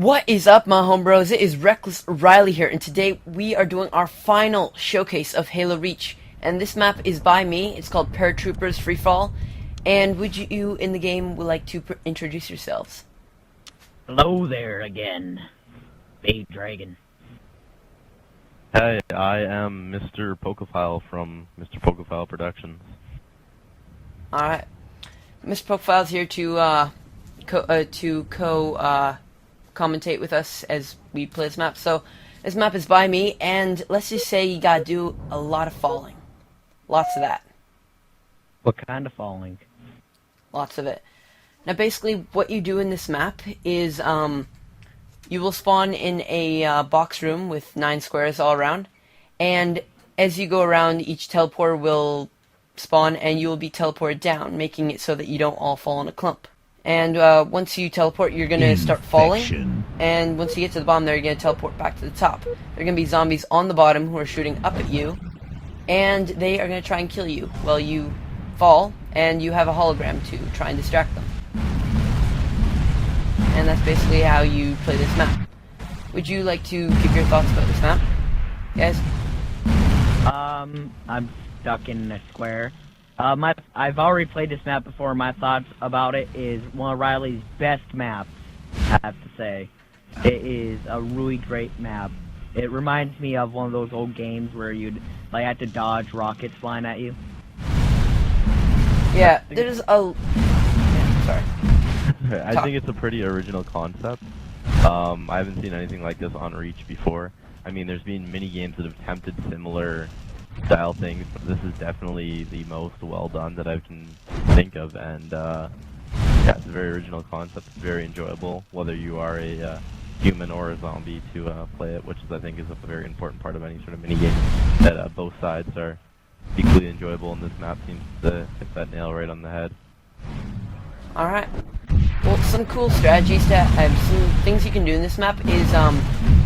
What is up, my homebros? It is Reckless Riley here, and today we are doing our final showcase of Halo Reach. And this map is by me. It's called Paratroopers Freefall. And would you in the game would like to introduce yourselves? Hello there again, Babe Dragon. Hey, I am Mr. Pokephile from Mr. Pokephile Productions. Alright. Mr. Pokephile's here to commentate with us as we play this map. So this map is by me, and let's just say you gotta do a lot of falling. Lots of that. What kind of falling? Lots of it. Now basically what you do in this map is you will spawn in a box room with 9 squares all around, and as you go around, each teleporter will spawn and you will be teleported down, making it so that you don't all fall in a clump. And once you teleport, you're going to start falling, and once you get to the bottom there, you're going to teleport back to the top. There are going to be zombies on the bottom who are shooting up at you, and they are going to try and kill you while you fall, and you have a hologram to try and distract them. And that's basically how you play this map. Would you like to give your thoughts about this map, guys? I'm stuck in a square. I've already played this map before. My thoughts about it is one of Riley's best maps, I have to say. It is a really great map. It reminds me of one of those old games where you'd like have to dodge rockets flying at you. Yeah, there's a... Yeah, sorry. I think it's a pretty original concept. I haven't seen anything like this on Reach before. I mean, there's been mini games that have attempted similar style things, but this is definitely the most well done that I can think of, and yeah, it's a very original concept. It's very enjoyable, whether you are a human or a zombie, to play it, which is, I think, is a very important part of any sort of mini game, that both sides are equally enjoyable, and this map seems to hit that nail right on the head. Alright. Well, some cool strategies some things you can do in this map is,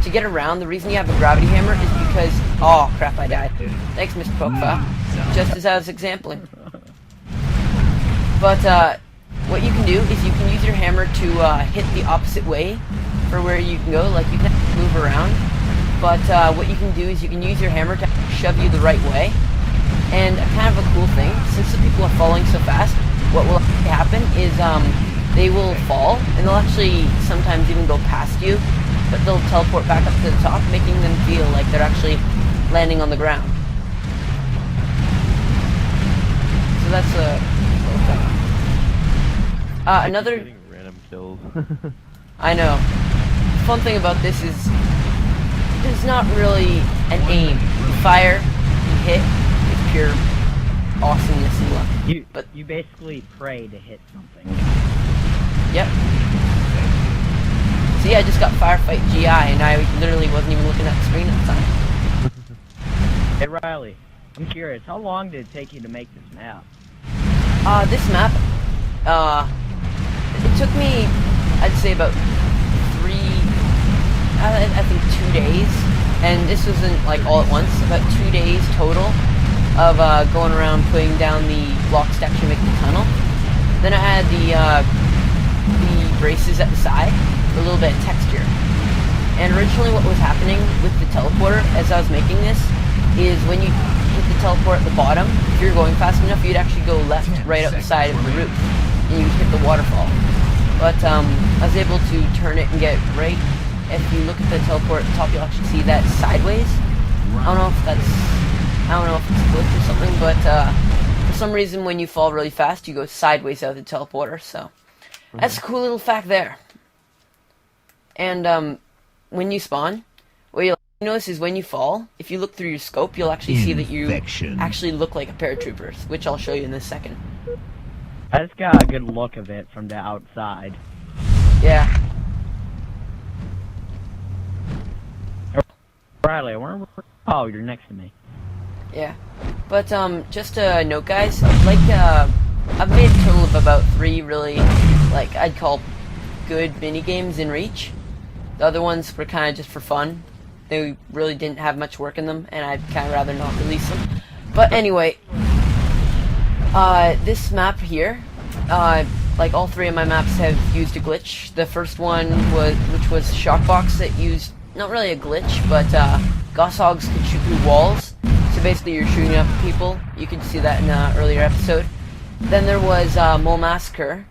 to get around. The reason you have a gravity hammer is because... Oh, crap, I died. Thanks, Mr. Pokephile. Just as I was exempling. But, what you can do is you can use your hammer to, hit the opposite way for where you can go. Like, you can move around. But, what you can do is you can use your hammer to shove you the right way. And kind of a cool thing, since the people are falling so fast, what will happen is, they will fall, and they'll actually sometimes even go past you, but they'll teleport back up to the top, making them feel like they're actually landing on the ground. So that's a cool thing. Another... Getting random kills. I know. The fun thing about this is, there's not really an aim. You fire, you hit, it's pure awesomeness and luck. You basically pray to hit something. Yep. See, I just got Firefight GI, and I literally wasn't even looking at the screen at the time. Hey Riley, I'm curious, how long did it take you to make this map? This map, it took me, I'd say about I think 2 days, and this wasn't like all at once, about 2 days total of going around putting down the block stack to make the tunnel. Then I had the braces at the side for a little bit of texture. And originally what was happening with the teleporter as I was making this is when you hit the teleport at the bottom, if you're going fast enough, you'd actually go left right up the side of the roof, and you'd hit the waterfall. But I was able to turn it and get right. If you look at the teleport at the top, you'll actually see that sideways. I don't know if it's a glitch or something, but for some reason when you fall really fast, you go sideways out of the teleporter, so that's a cool little fact there. And when you spawn, what you'll notice is when you fall, if you look through your scope, you'll actually see that you actually look like a Paratroopers, which I'll show you in this second. I just got a good look of it from the outside. Yeah. Riley, I wonder where... Oh, you're next to me. Yeah. But, just a note, guys, like, I've made a total of about 3 really, like, I'd call good mini-games in Reach. The other ones were kind of just for fun. They really didn't have much work in them, and I'd kind of rather not release them. But anyway, this map here, like all 3 of my maps have used a glitch. The first one which was Shockbox, that used not really a glitch, but Gosshogs could shoot through walls. So basically, you're shooting up people. You could see that in an earlier episode. Then there was Mole Massacre,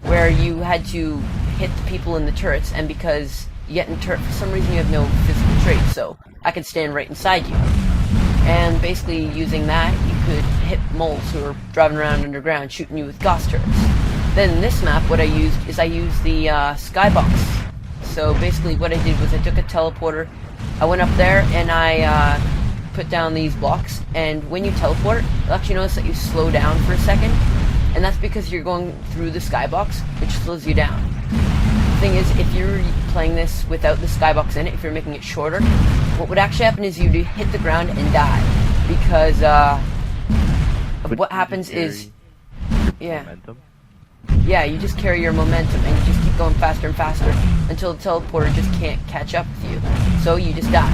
where you had to hit the people in the turrets, and because you get in turret, for some reason you have no physical traits, so I could stand right inside you. And basically, using that, you could hit moles who are driving around underground, shooting you with Gauss turrets. Then in this map, what I used is I used the skybox. So basically, what I did was I took a teleporter, I went up there, and I put down these blocks, and when you teleport, you'll actually notice that you slow down for a second, and that's because you're going through the skybox, which slows you down. The thing is, if you're playing this without the skybox in it, if you're making it shorter, what would actually happen is you'd hit the ground and die, because what happens is, Momentum? yeah, you just carry your momentum, and you just keep going faster and faster until the teleporter just can't catch up with you, so you just die.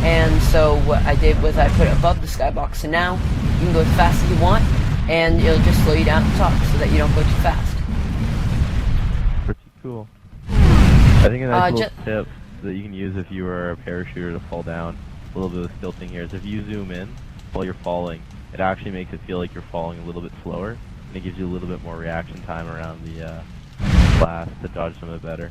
And so what I did was I put it above the skybox, so now you can go as fast as you want, and it'll just slow you down at the top so that you don't go too fast. Pretty cool. I think a nice little tip that you can use if you are a parachuter to fall down, a little bit of skill thing here, is if you zoom in while you're falling, it actually makes it feel like you're falling a little bit slower, and it gives you a little bit more reaction time around the blast to dodge some of it better.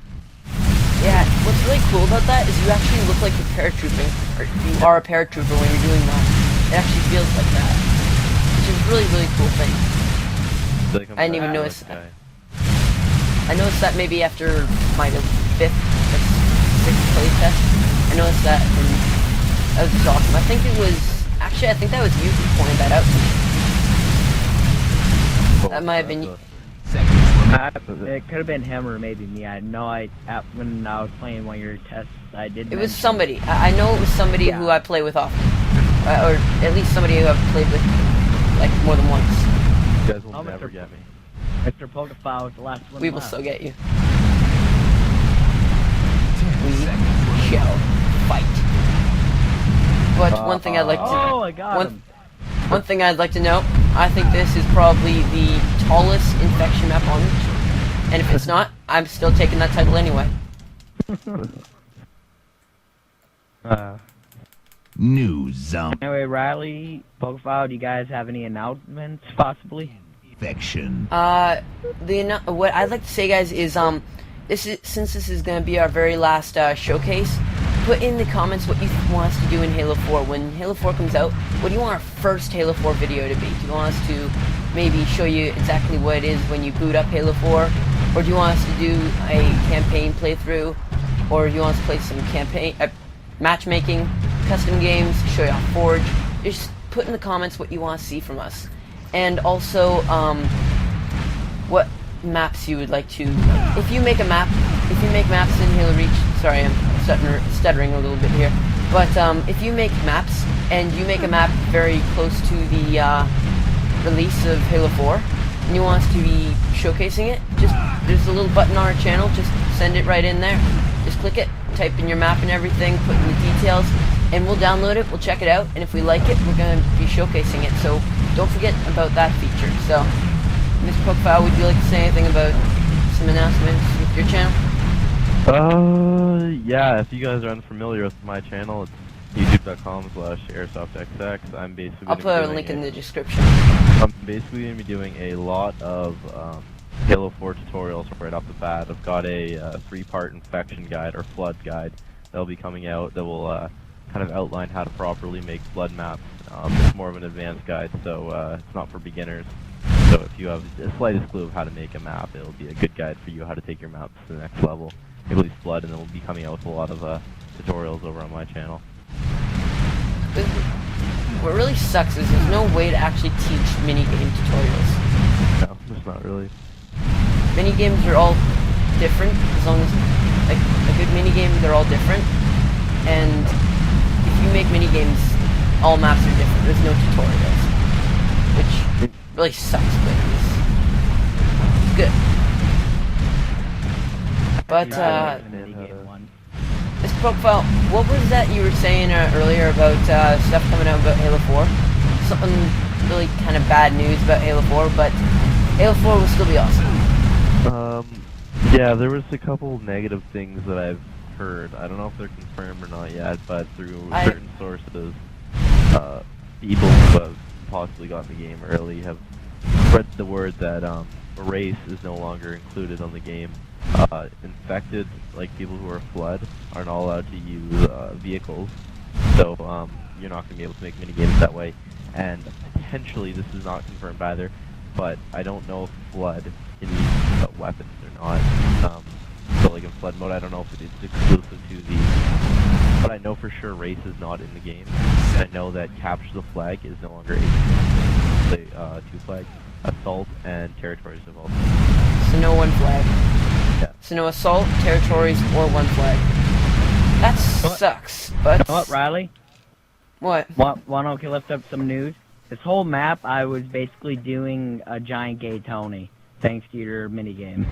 Yeah, what's really cool about that is you actually look like you're paratrooping, or you are a paratrooper when you're doing that. It actually feels like that, which is a really, really cool thing. I didn't even notice that. I noticed that maybe after my 5th or 6th playtest. I noticed that, and that was just awesome. I think it was, actually I think that was you who pointed that out to me. That might have been you. It could have been him or maybe me. I know when I was playing one of your tests, I did. It was somebody. I know it was somebody who I play with often, or at least somebody who I've played with like more than once. You guys will never get me. Mr. Pokephile was the last one. We will still get you. We shall fight. But one thing I'd like to. Oh, I got him. One thing I'd like to note, I think this is probably the tallest infection map on Reach. And if it's not, I'm still taking that title anyway. New zone. Anyway, Riley, Pokephile, do you guys have any announcements, possibly? Infection. What I'd like to say, guys, is since this is going to be our very last showcase, put in the comments what you want us to do in Halo 4. When Halo 4 comes out, what do you want our first Halo 4 video to be? Do you want us to maybe show you exactly what it is when you boot up Halo 4? Or do you want us to do a campaign playthrough? Or do you want us to play some campaign, matchmaking, custom games, show you how to Forge? Just put in the comments what you want to see from us. And also, what maps you would like to... If you make maps in Halo Reach... Sorry, I'm stuttering a little bit here. But if you make maps, and you make a map very close to the release of Halo 4, and you want us to be showcasing it, there's a little button on our channel, just send it right in there. Just click it, type in your map and everything, put in the details, and we'll download it, we'll check it out, and if we like it, we're going to be showcasing it. So don't forget about that feature. So, Mr. Pokephile, would you like to say anything about some announcements with your channel? Yeah, if you guys are unfamiliar with my channel, it's youtube.com/airsoftxx. I'm basically I'll put a link in the description. I'm basically going to be doing a lot of Halo 4 tutorials right off the bat. I've got a 3-part infection guide, or flood guide, that'll be coming out that will kind of outline how to properly make flood maps. It's more of an advanced guide, so it's not for beginners. So if you have the slightest clue of how to make a map, it'll be a good guide for you how to take your maps to the next level. At least flood, and then we'll be coming out with a lot of tutorials over on my channel. What really sucks is there's no way to actually teach minigame tutorials. No, there's not really. Minigames are all different, as long as, like, a good minigame, they're all different. And if you make minigames, all maps are different, there's no tutorials. Which really sucks, but it's good. But, Mr. Pokephile, what was that you were saying earlier about stuff coming out about Halo 4? Something really kind of bad news about Halo 4, but Halo 4 will still be awesome. Yeah, there was a couple negative things that I've heard. I don't know if they're confirmed or not yet, but through certain sources, people who have possibly gotten the game early have spread the word that a race is no longer included on the game. Infected, like people who are flood, are not allowed to use vehicles, so you're not going to be able to make mini games that way. And potentially, this is not confirmed either, but I don't know if flood can use weapons or not. So like in flood mode, I don't know if it's exclusive to the. But I know for sure race is not in the game. And I know that capture the flag is no longer the two flags. Assault and territories have also. So no one flag. Yeah. So no assault, territories, or one flag. That sucks, but... You know what, Riley? What? Why don't you lift up some news? This whole map, I was basically doing a giant gay Tony, thanks to your minigame.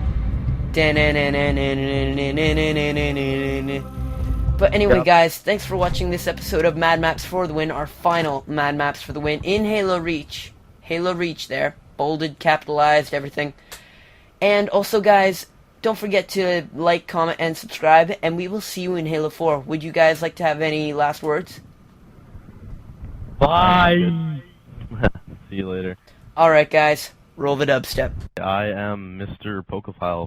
But anyway, Yep. guys, thanks for watching this episode of Mad Maps for the Win, our final Mad Maps for the Win in Halo Reach. Halo Reach there. Bolded, capitalized, everything. And also, guys, don't forget to like, comment, and subscribe, and we will see you in Halo 4. Would you guys like to have any last words? Bye! See you later. Alright, guys, roll the dubstep. I am Mr. Pokephile